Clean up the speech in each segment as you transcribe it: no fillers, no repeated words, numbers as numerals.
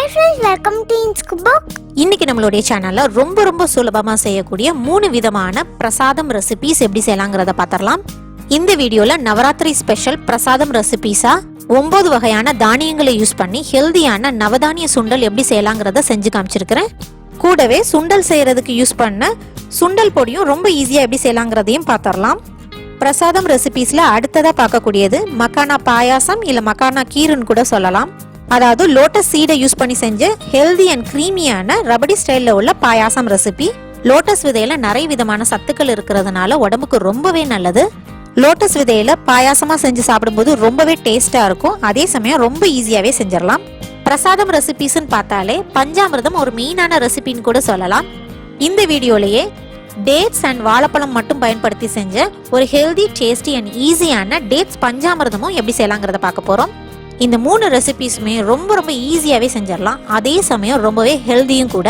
Hi friends, welcome to veenscookbook. இன்னைக்கு நம்மளுடைய சேனல்ல ரொம்ப சுலபமா செய்யக்கூடிய 3 விதமான பிரசாதம் ரெசிபீஸ் எப்படி செய்யலாம்ங்கறத பார்த்தறலாம். இந்த வீடியோல நவராத்திரி ஸ்பெஷல் பிரசாதம் ரெசிபீஸா 9 வகையான தானியங்களை யூஸ் பண்ணி ஹெல்தியான நவதானிய சுண்டல் எப்படி செய்யலாம்ங்கறத செஞ்சு காமிச்சிருக்கேன். கூடவே சுண்டல் செய்யறதுக்கு யூஸ் பண்ண சுண்டல் பொடியும் ரொம்ப ஈஸியா எப்படி செய்யலாம்ங்கறதையும் பார்த்தறலாம். பிரசாதம் ரெசிபீஸ்ல அடுத்ததா பார்க்கக்கூடியது மக்கானா பாயாசம் இல்ல மக்கானா கீர்னு கூட சொல்லலாம். அதாவது லோட்டஸ் சீடை யூஸ் பண்ணி செஞ்ச ஹெல்தி அண்ட் கிரீமியான ரபடி ஸ்டைல்ல உள்ள பாயாசம் ரெசிபி. லோட்டஸ் விதையில நிறைய விதமான சத்துக்கள் இருக்கிறதுனால உடம்புக்கு ரொம்பவே நல்லது. லோட்டஸ் விதையில பாயாசமா செஞ்சு சாப்பிடும்போது ரொம்பவே டேஸ்டா இருக்கும். அதே சமயம் ரொம்ப ஈஸியாவே செஞ்சிடலாம். பிரசாதம் ரெசிபிஸ்ன்னு பார்த்தாலே பஞ்சாமிர்தம் ஒரு மெயினான ரெசிபின்னு கூட சொல்லலாம். இந்த வீடியோலயே டேட்ஸ் அண்ட் வாழைப்பழம் மட்டும் பயன்படுத்தி செஞ்ச ஒரு ஹெல்தி டேஸ்டி அண்ட் ஈஸியான டேட்ஸ் பஞ்சாமிர்தமும் எப்படி செய்யலாங்கிறத பார்க்க போறோம். இந்த 3 ரெசிபிஸுமே ரொம்ப ஈஸியாவே செஞ்சிடலாம். அதே சமயம் ரொம்பவே ஹெல்தியும் கூட.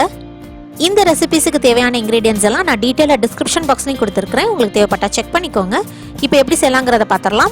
இந்த ரெசிபிஸுக்கு தேவையான இன்கிரீடியன்ஸ் எல்லாம் நான் டீட்டெயிலாக டிஸ்கிரிப்ஷன் பாக்ஸ்லையும் கொடுத்துருக்கிறேன். உங்களுக்கு தேவைப்பட்டா செக் பண்ணிக்கோங்க. இப்போ எப்படி செய்யலாங்கிறத பார்த்துடலாம்.